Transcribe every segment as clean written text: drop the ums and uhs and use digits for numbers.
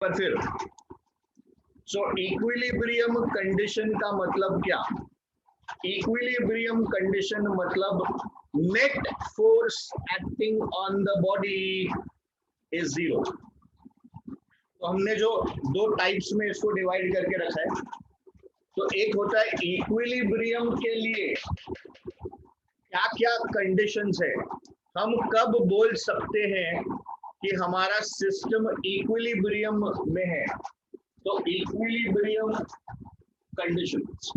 पर फिर सो equilibrium condition का मतलब क्या? इक्विलिब्रियम कंडीशन मतलब net force acting on the body is zero. तो हमने जो दो टाइप्स में इसको डिवाइड करके रखा है, तो एक होता है इक्विलिब्रियम के लिए क्या क्या कंडीशंस है, हम कब बोल सकते हैं कि हमारा सिस्टम इक्विलिब्रियम में है। तो इक्विलिब्रियम कंडीशंस,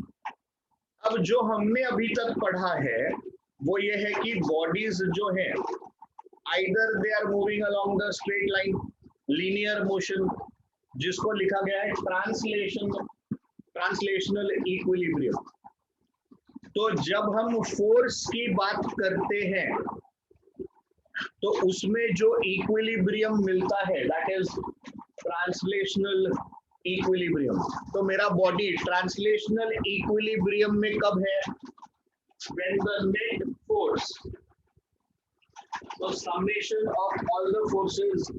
अब जो हमने अभी तक पढ़ा है वो ये है कि बॉडीज जो है either they are moving along the straight line, linear motion, जिसको लिखा गया है ट्रांसलेशनल इक्विलिब्रियम। तो जब हम फोर्स की बात करते हैं तो उसमें जो इक्विलिब्रियम मिलता है दैट इज ट्रांसलेशनल इक्विलिब्रियम। तो मेरा बॉडी ट्रांसलेशनल इक्विलिब्रियम में कब है? when the net force, the summation of all the forces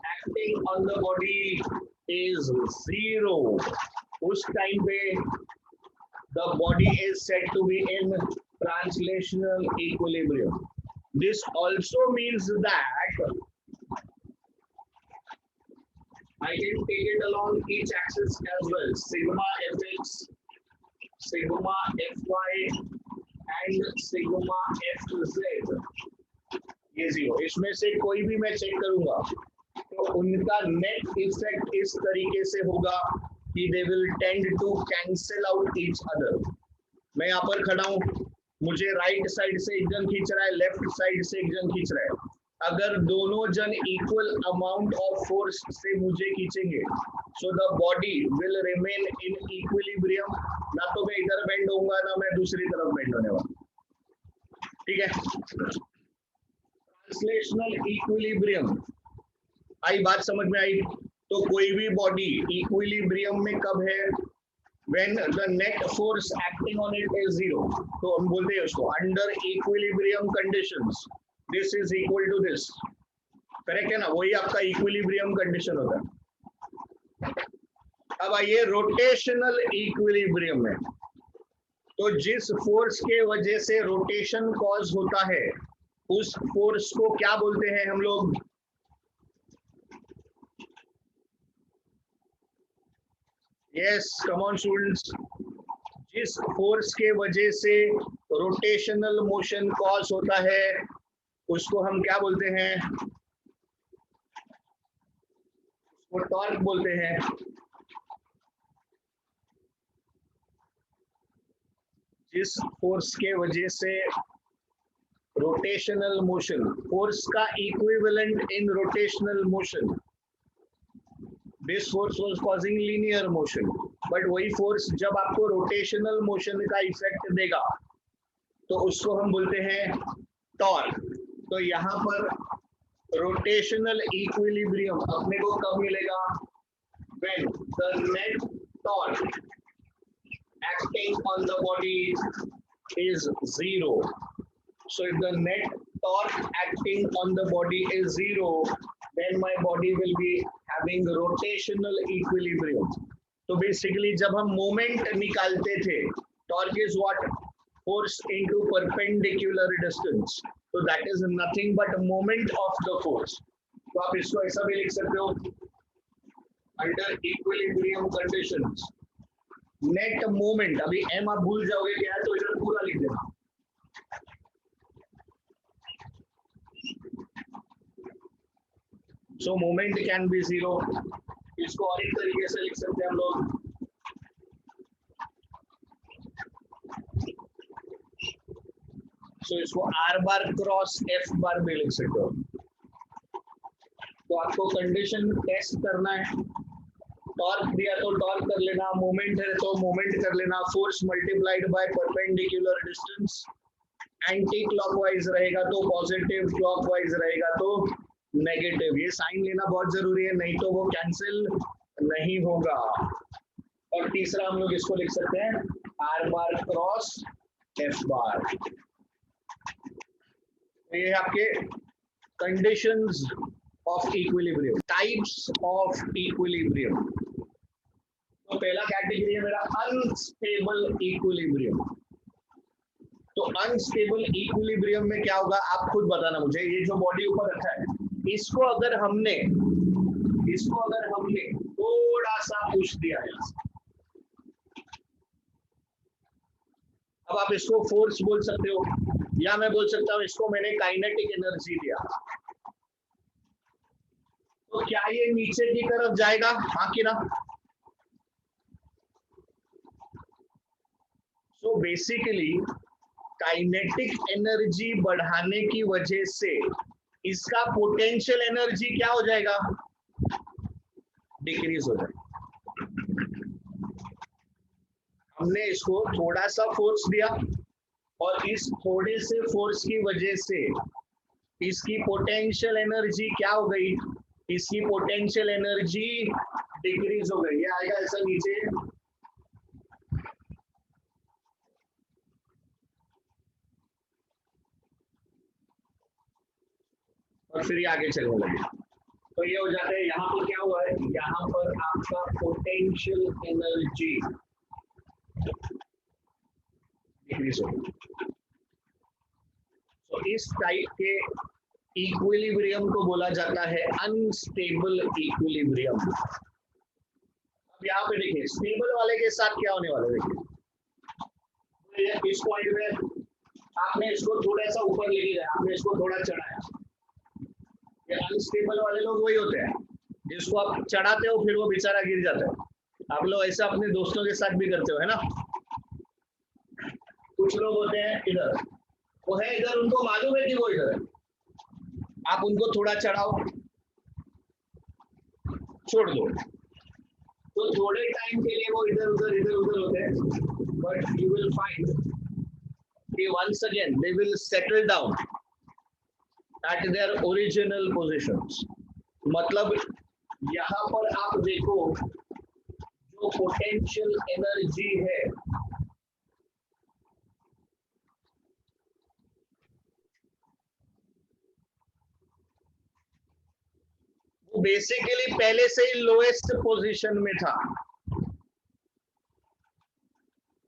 acting on the body is zero, उस टाइम पे the body is said to be in translational equilibrium. This also means that I can take it along each axis as well, sigma fx, sigma fy and sigma fz, ये zero. इसमें से कोई भी मैं check करूंगा तो उनका net effect इस तरीके से होगा कि they will tend to cancel out each other. मैं यहाँ पर खड़ा हूँ, मुझे राइट साइड से एक जन खींच रहा है, लेफ्ट साइड से एक जन खींच रहा है, अगर दोनों जन इक्वल अमाउंट ऑफ फोर्स से मुझे खींचेंगे so the body will remain in equilibrium, ना तो मैं इधर बेंड होऊंगा ना मैं दूसरी तरफ बेंड होने वाला। ठीक है, ट्रांसलेशनल इक्विलिब्रियम आई बात समझ में आई? तो कोई भी बॉडी इक्विलिब्रियम में कब है? when the net force acting on it is zero, तो हम बोलते हैं उसको under equilibrium conditions this is equal to this, correct है ना? वही आपका इक्विलिब्रियम कंडीशन होता है। अब आइए रोटेशनल इक्विलिब्रियम में, तो जिस फोर्स के वजह से रोटेशन कॉज होता है उस फोर्स को क्या बोलते हैं हम लोग? यस कम ऑन स्टूडेंट्स, जिस फोर्स के वजह से रोटेशनल मोशन कॉज होता है उसको हम क्या बोलते हैं? उसको टॉर्क बोलते हैं। जिस फोर्स के वजह से रोटेशनल मोशन, फोर्स का equivalent in rotational motion, this force was causing linear motion, but वही फोर्स जब आपको रोटेशनल मोशन का इफेक्ट देगा तो उसको हम बोलते हैं टॉर्क। तो यहाँ पर रोटेशनल इक्विलिब्रियम अपने को कब मिलेगा? when the net torque acting on the body is zero. So if the net torque acting on the body is zero, then my body will be having rotational equilibrium. तो basically जब हम moment निकालते थे, torque is what? Force into perpendicular distance, तो that is nothing but moment of the force. तो आप इसको ऐसा भी लिख सकते हो, under equilibrium conditions net moment, अभी एम आप भूल जाओगे क्या है तो इधर पूरा लिख देना, सो मोमेंट कैन बी जीरो। इसको और एक तरीके से लिख सकते हैं हम लोग, सो इसको are bar cross F bar भी लिख सकते हो। तो आपको कंडीशन टेस्ट करना है, टॉर्क दिया तो टॉर्क कर लेना, मोमेंट है तो मोमेंट कर लेना, force multiplied by perpendicular distance, anti clockwise रहेगा तो पॉजिटिव, क्लॉकवाइज रहेगा तो नेगेटिव। ये साइन लेना बहुत जरूरी है, नहीं तो वो कैंसिल नहीं होगा। और तीसरा हम लोग इसको लिख सकते हैं are bar cross F bar. ये आपके conditions of equilibrium, types of equilibrium. तो पहला कैटेगरी है मेरा अनस्टेबल इक्विलिब्रियम। तो अनस्टेबल इक्विलिब्रियम में क्या होगा आप खुद बताना मुझे। ये जो बॉडी ऊपर रखा है इसको अगर हमने थोड़ा सा पुश दिया है, अब आप इसको फोर्स बोल सकते हो या मैं बोल सकता हूं इसको मैंने काइनेटिक एनर्जी दिया। तो क्या ये नीचे की तरफ जाएगा? हाँ कि ना? सो बेसिकली काइनेटिक एनर्जी बढ़ाने की वजह से इसका पोटेंशियल एनर्जी क्या हो जाएगा? डिक्रीज हो जाएगा। हमने इसको थोड़ा सा फोर्स दिया और इस थोड़े से फोर्स की वजह से इसकी पोटेंशियल एनर्जी क्या हो गई? इसकी पोटेंशियल एनर्जी डिक्रीज हो गई। ये आएगा ऐसा नीचे, और फिर ये आगे चलने लगे। तो ये हो जाता है, यहाँ पर क्या हुआ है, यहाँ पर आपका पोटेंशियल एनर्जी डिक्रीज हो गई। तो इस टाइप के इक्विलिब्रियम को बोला जाता है अनस्टेबल इक्विलिब्रियम। अब यहाँ पे देखिए स्टेबल वाले के साथ क्या होने वाला है। देखिए इस पॉइंट में आपने इसको थोड़ा सा ऊपर लेके गया, आपने इसको थोड़ा चढ़ाया। ये अनस्टेबल वाले लोग वही होते हैं जिसको आप चढ़ाते हो फिर वो बेचारा गिर जाता है। आप लोग ऐसा अपने दोस्तों के साथ भी करते हो, है ना? कुछ लोग होते हैं इधर, वो है इधर, उनको मालूम है कि वो इधर है, आप उनको थोड़ा चढ़ाओ छोड़ दो तो थोड़े टाइम के लिए वो इधर उधर होते हैं, बट यू विल फाइंड कि once again they will settle down at their original positions. मतलब यहाँ पर आप देखो जो पोटेंशियल एनर्जी है वो बेसिकली पहले से ही लोएस्ट पोजीशन में था,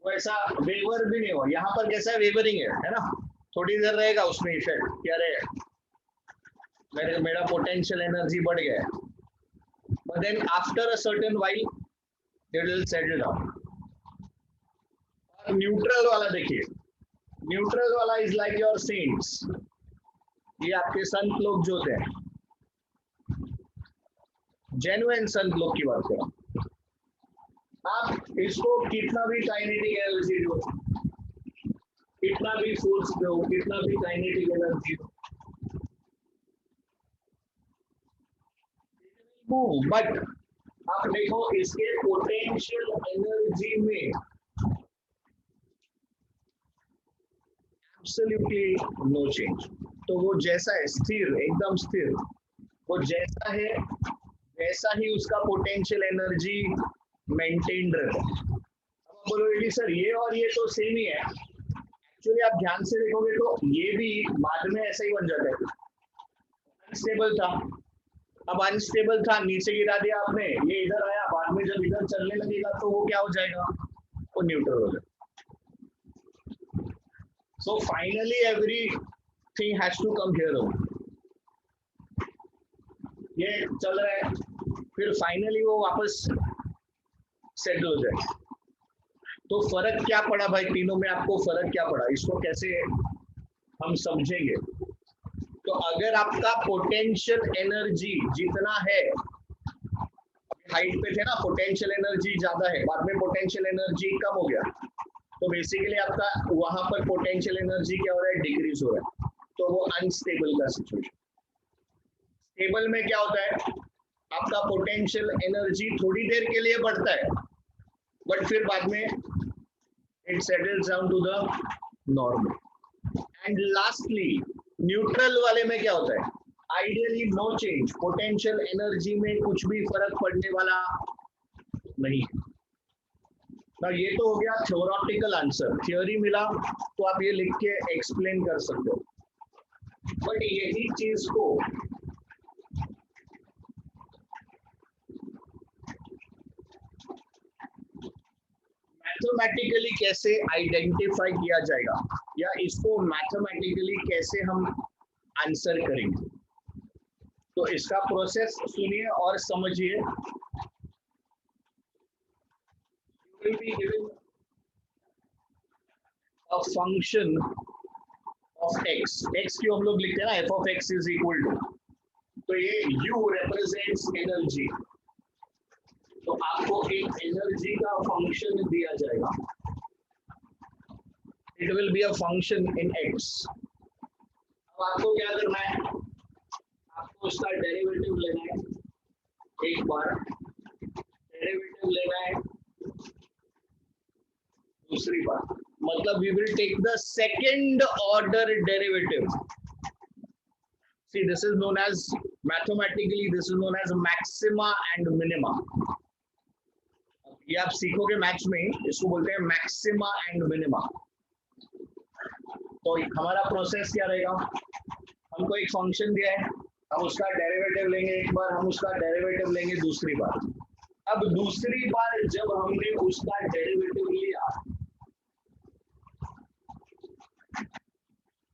वैसा वेवर भी नहीं हुआ। यहाँ पर कैसा है, वेवरिंग है ना? थोड़ी देर रहेगा उसमें इफेक्ट क्या रहे, मेरा पोटेंशियल एनर्जी बढ़ गया है, but then after a certain while it will settle down। और न्यूट्रल वाला देखिए, न्यूट्रल वाला इज लाइक योर सेंट्स, ये आपके संत लोग जो होते हैं, जेन्युइन संत लोग की बात करो। आप इसको कितना भी काइनेटिक एनर्जी दो, कितना भी फोर्स दो, कितना भी काइनेटिक एनर्जी दो, बट आप देखो इसके पोटेंशियल एनर्जी में एब्सोल्युटली नो चेंज। तो वो जैसा है स्थिर, एकदम स्थिर, वो जैसा है वैसा ही उसका पोटेंशियल एनर्जी मेंटेन रहता है। अब बोलोगे सर ये और ये तो सेम ही है, एक्चुअली आप ध्यान से देखोगे तो ये भी बाद में ऐसा ही बन जाता है। अनस्टेबल था, अब अनस्टेबल था, नीचे गिरा दिया आपने, ये इधर आया, बाद में जब इधर चलने लगेगा तो वो क्या हो जाएगा, वो न्यूट्रल हो जाएगा। So finally everything has to come here only. ये चल रहा है, फिर फाइनली वो वापस सेटल हो जाए। तो फर्क क्या पड़ा भाई, तीनों में आपको फर्क क्या पड़ा, इसको कैसे हम समझेंगे? तो अगर आपका पोटेंशियल एनर्जी जितना है, हाइट पे थे ना, पोटेंशियल एनर्जी ज्यादा है, बाद में पोटेंशियल एनर्जी कम हो गया, तो बेसिकली आपका वहां पर पोटेंशियल एनर्जी क्या हो रहा है, डिक्रीज हो रहा है। तो वो अनस्टेबल का सिचुएशन। स्टेबल में क्या होता है, आपका पोटेंशियल एनर्जी थोड़ी देर के लिए बढ़ता है, बट फिर बाद में it settles down to the normal. And lastly neutral वाले में क्या होता है, ideally no change, potential energy में कुछ भी फर्क पड़ने वाला नहीं है। तो ये तो हो गया थ्योरेटिकल आंसर, थियोरी मिला तो आप ये लिख के एक्सप्लेन कर सकते हो। बट यही चीज को मैथमेटिकली कैसे आइडेंटिफाई किया जाएगा या इसको मैथमेटिकली कैसे हम आंसर करेंगे, तो इसका प्रोसेस सुनिए और समझिए। will be given a function of x, x की हम लोग लिखते हैं ना f of x is equal to, तो ये u represents energy, तो आपको एक एनर्जी का फंक्शन दिया जाएगा, it will be a function in x। अब आपको क्या करना है, आपको उसका डेरिवेटिव लेना है, एक बार डेरिवेटिव लेना है, दूसरी बार मतलब we will take the second order derivative. See, this is known as, mathematically this is known as maxima and minima. ये आप सीखोगे मैथ्स में, इसको बोलते हैं मैक्सिमा एंड मिनिमा। तो हमारा प्रोसेस क्या रहेगा, हमको एक फंक्शन दिया है, हम उसका डेरिवेटिव लेंगे एक बार, हम उसका डेरिवेटिव लेंगे दूसरी बार। अब दूसरी बार जब हमने उसका डेरिवेटिव लिया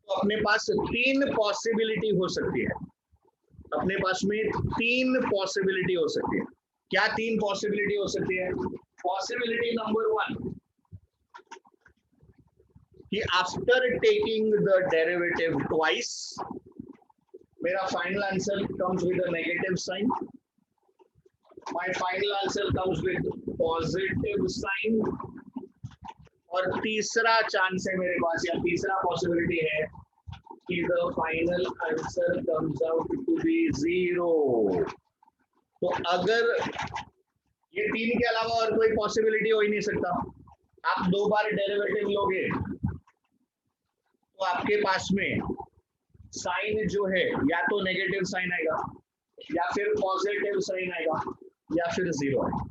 तो अपने पास तीन पॉसिबिलिटी हो सकती है, अपने पास में तीन पॉसिबिलिटी हो सकती है। क्या तीन पॉसिबिलिटी हो सकती है? पॉसिबिलिटी नंबर वन कि after taking the derivative twice मेरा final answer comes with a negative sign, my final answer comes with positive sign, और तीसरा चांस है मेरे पास या तीसरा पॉसिबिलिटी है कि the final answer comes out to be 0। तो अगर ये तीन के अलावा और कोई पॉसिबिलिटी हो ही नहीं सकता, आप दो बार डेरिवेटिव लोगे तो आपके पास में साइन जो है या तो नेगेटिव साइन आएगा या फिर पॉजिटिव साइन आएगा या फिर 0 आएगा।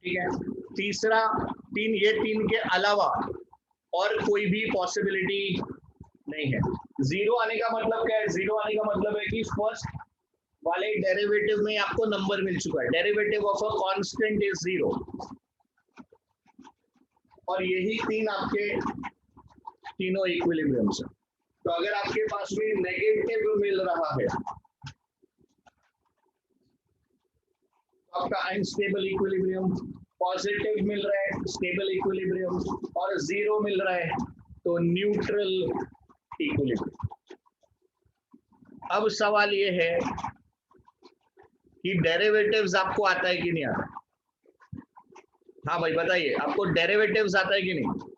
ठीक है, तीसरा ये तीन के अलावा और कोई भी पॉसिबिलिटी नहीं है। 0 आने का मतलब क्या है? 0 आने का मतलब है कि फर्स्ट वाले डेरिवेटिव में आपको नंबर मिल चुका है, derivative of a constant is 0, और यही तीन आपके तीनों इक्विलिब्रियम्स है। तो अगर आपके पास में नेगेटिव मिल रहा है तो आपका अनस्टेबल इक्विलिब्रियम, पॉजिटिव मिल रहा है स्टेबल इक्विलिब्रियम, और 0 मिल रहा है तो न्यूट्रल इक्विलिब्रियम। अब सवाल ये है कि डेरिवेटिव्स आपको आता है कि नहीं आता? हाँ भाई बताइए, आपको डेरिवेटिव्स आता है कि नहीं?